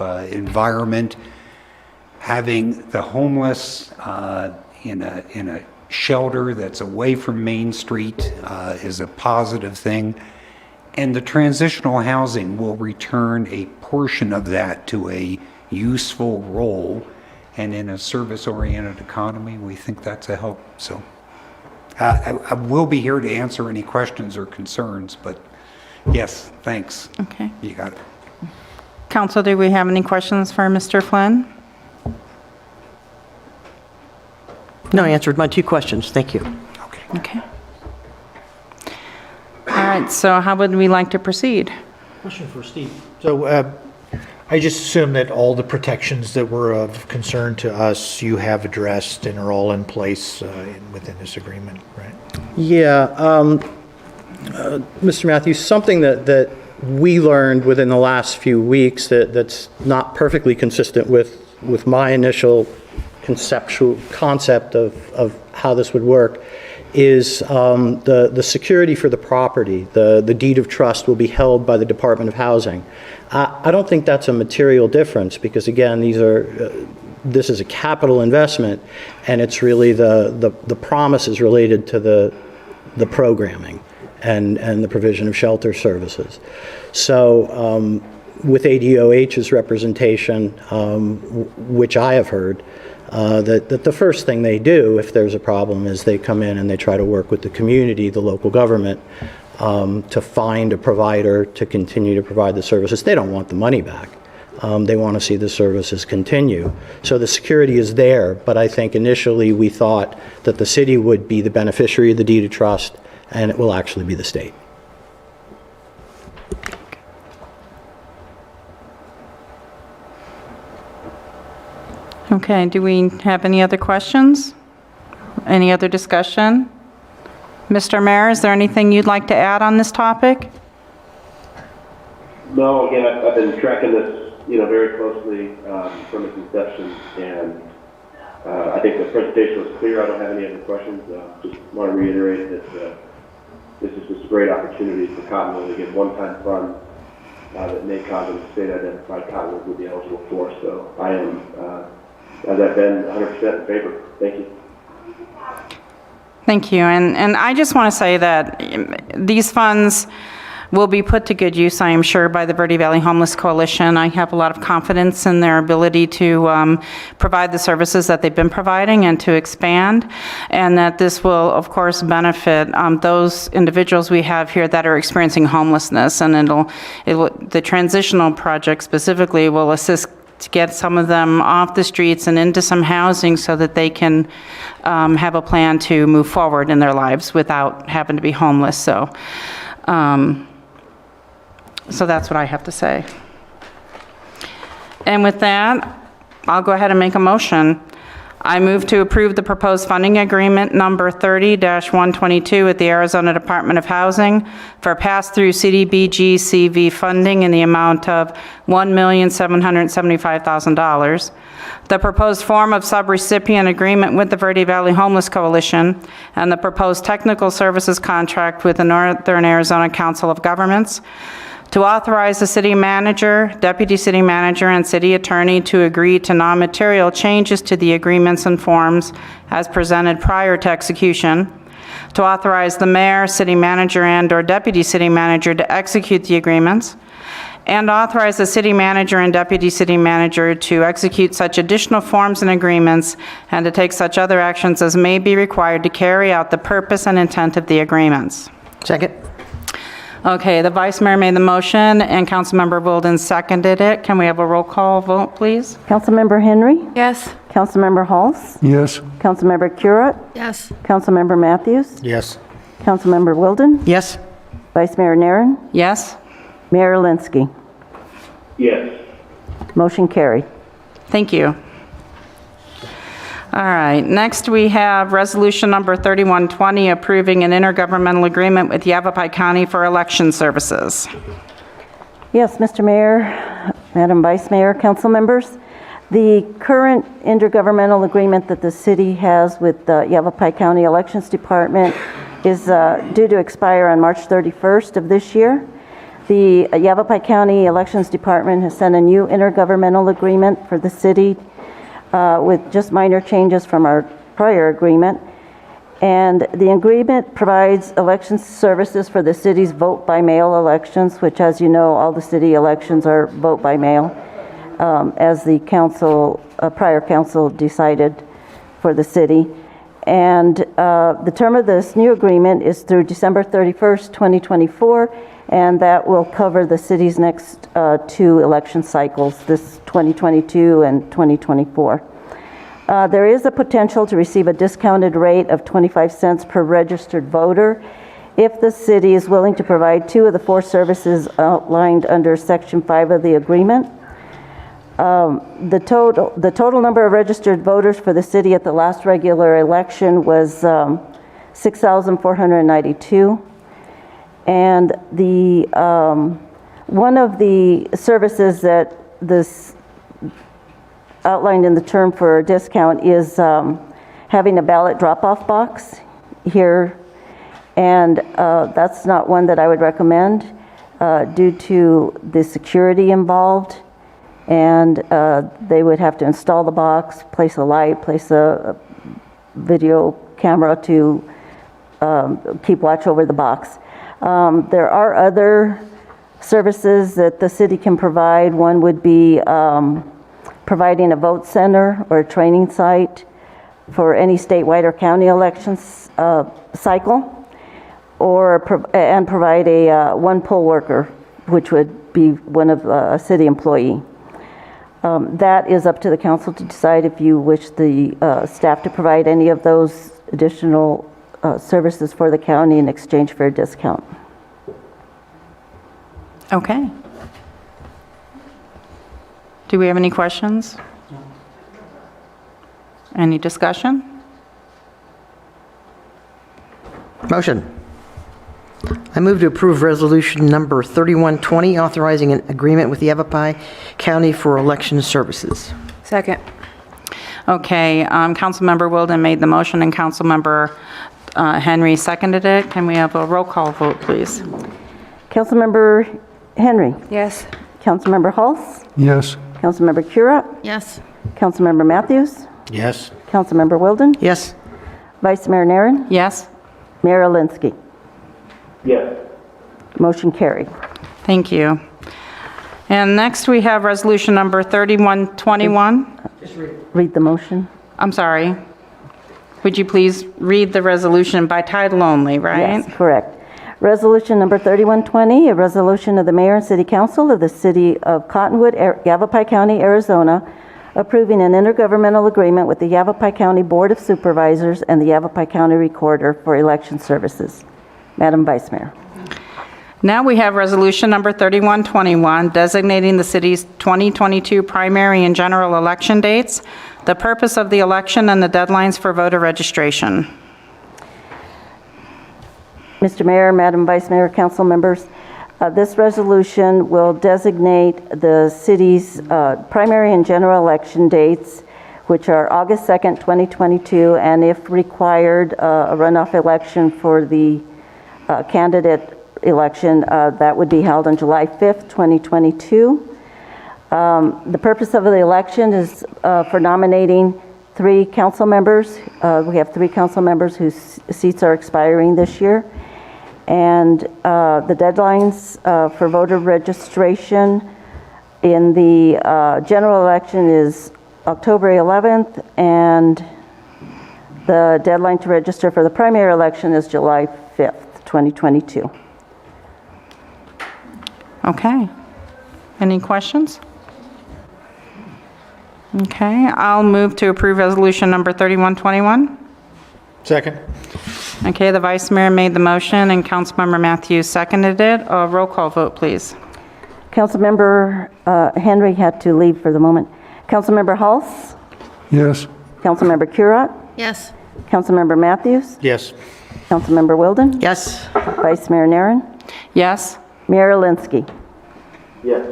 environment, having the homeless in a shelter that's away from Main Street is a positive thing. And the transitional housing will return a portion of that to a useful role. And in a service-oriented economy, we think that's a help. So I will be here to answer any questions or concerns, but yes, thanks. Okay. You got it. Council, do we have any questions for Mr. Flynn? No, I answered my 2 questions. Thank you. Okay. All right, so how would we like to proceed? Question for Steve. So I just assume that all the protections that were of concern to us, you have addressed and are all in place within this agreement, right? Yeah, Mr. Matthews, something that we learned within the last few weeks that's not perfectly consistent with my initial concept of how this would work is the security for the property. The deed of trust will be held by the Department of Housing. I don't think that's a material difference because, again, this is a capital investment, and it's really the promise is related to the programming and the provision of shelter services. So with ADOH's representation, which I have heard, that the first thing they do if there's a problem is they come in and they try to work with the community, the local government, to find a provider to continue to provide the services. They don't want the money back. They want to see the services continue. So the security is there, but I think initially we thought that the city would be the beneficiary of the deed of trust, and it will actually be the state. Okay, do we have any other questions? Any other discussion? Mr. Mayor, is there anything you'd like to add on this topic? No, again, I've been tracking this, very closely from its inception, and I think the presentation was clear. I don't have any other questions. Just want to reiterate that this is just a great opportunity for Cottonwood to get one-time funds that NACOG and the state identified Cottonwood would be eligible for. So I am, as I've been, 100% in favor. Thank you. Thank you. And I just want to say that these funds will be put to good use, I am sure, by the Verde Valley Homeless Coalition. I have a lot of confidence in their ability to provide the services that they've been providing and to expand, and that this will, of course, benefit those individuals we have here that are experiencing homelessness. And the transitional project specifically will assist to get some of them off the streets and into some housing so that they can have a plan to move forward in their lives without having to be homeless. So that's what I have to say. And with that, I'll go ahead and make a motion. I move to approve the proposed funding agreement number 30-122 with the Arizona Department of Housing for pass-through CDBG-CV funding in the amount of $1,775,000. The proposed form of subrecipient agreement with the Verde Valley Homeless Coalition and the proposed technical services contract with the Northern Arizona Council of Governments to authorize the city manager, deputy city manager, and city attorney to agree to non-material changes to the agreements and forms as presented prior to execution, to authorize the mayor, city manager, and/or deputy city manager to execute the agreements, and authorize the city manager and deputy city manager to execute such additional forms and agreements and to take such other actions as may be required to carry out the purpose and intent of the agreements. Second. Okay, the Vice Mayor made the motion and Councilmember Wilden seconded it. Can we have a roll call vote, please? Councilmember Henry? Yes. Councilmember Halls? Yes. Councilmember Curott? Yes. Councilmember Matthews? Yes. Councilmember Wilden? Yes. Vice Mayor Naren? Yes? Mayor Linsky? Yes. Motion carried. Thank you. All right, next we have resolution number 3120 approving an intergovernmental agreement with Yavapai County for election services. Yes, Mr. Mayor, Madam Vice Mayor, council members, the current intergovernmental agreement that the city has with the Yavapai County Elections Department is due to expire on March 31st of this year. The Yavapai County Elections Department has sent a new intergovernmental agreement for the city with just minor changes from our prior agreement. And the agreement provides election services for the city's vote-by-mail elections, which, as you know, all the city elections are vote-by-mail, as the council, prior council decided for the city. And the term of this new agreement is through December 31st, 2024, and that will cover the city's next 2 election cycles, this 2022 and 2024. There is a potential to receive a discounted rate of 25 cents per registered voter if the city is willing to provide 2 of the 4 services outlined under Section 5 of the agreement. The total number of registered voters for the city at the last regular election was 6,492. And the one of the services that this outlined in the term for a discount is having a ballot drop-off box here, and that's not one that I would recommend due to the security involved, and they would have to install the box, place a light, place a video camera to keep watch over the box. There are other services that the city can provide. One would be providing a vote center or a training site for any statewide or county elections cycle, and provide a one poll worker, which would be one of a city employee. That is up to the council to decide if you wish the staff to provide any of those additional services for the county in exchange for a discount. Okay. Do we have any questions? Any discussion? Motion. I move to approve resolution number 3120, authorizing an agreement with the Yavapai County for election services. Second. Okay, Councilmember Wilden made the motion and Councilmember Henry seconded it. Can we have a roll call vote, please? Councilmember Henry. Yes. Councilmember Hulse. Yes. Councilmember Curott. Yes. Councilmember Matthews. Yes. Councilmember Wilden. Yes. Vice Mayor Naren. Yes. Mayor Alinsky. Yes. Motion carried. Thank you. And next we have resolution number 3121. Read the motion. I'm sorry. Would you please read the resolution by title only, right? Yes, correct. Resolution number 3120, a resolution of the Mayor and City Council of the City of Cottonwood, Yavapai County, Arizona, approving an intergovernmental agreement with the Yavapai County Board of Supervisors and the Yavapai County Recorder for election services. Madam Vice Mayor. Now we have resolution number 3121, designating the city's 2022 primary and general election dates, the purpose of the election, and the deadlines for voter registration. Mr. Mayor, Madam Vice Mayor, council members, this resolution will designate the city's primary and general election dates, which are August 2nd, 2022, and if required, a runoff election for the candidate election that would be held on July 5th, 2022. The purpose of the election is for nominating 3 council members. We have 3 council members whose seats are expiring this year. And the deadlines for voter registration in the general election is October 11th, and the deadline to register for the primary election is July 5th, 2022. Okay. Any questions? Okay, I'll move to approve resolution number 3121. Second. Okay, the Vice Mayor made the motion and Councilmember Matthews seconded it. A roll call vote, please. Councilmember Henry had to leave for the moment. Councilmember Hulse. Yes. Councilmember Curott. Yes. Councilmember Matthews. Yes. Councilmember Wilden. Yes. Vice Mayor Naren. Yes? Mayor Alinsky. Yes.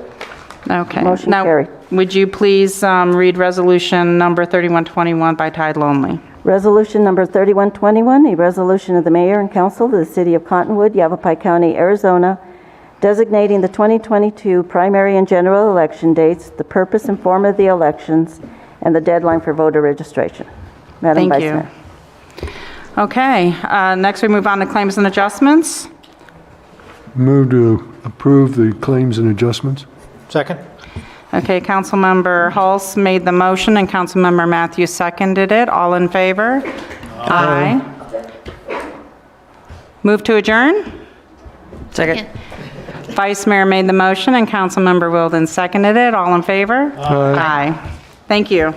Okay. Motion Now, carried. would you please read resolution number 3121 by title only? Resolution number 3121, a resolution of the Mayor and Council of the City of Cottonwood, Yavapai County, Arizona, designating the 2022 primary and general election dates, the purpose and form of the elections, and the deadline for voter registration. Madam Vice Mayor. Okay, next we move on to claims and adjustments. Move to approve the claims and adjustments. Second? Okay, Councilmember Hulse made the motion and Councilmember Matthews seconded it. All in favor? Aye. Move to adjourn? Second. Vice Mayor made the motion and Councilmember Wilden seconded it. All in favor? Aye. Aye. Thank you.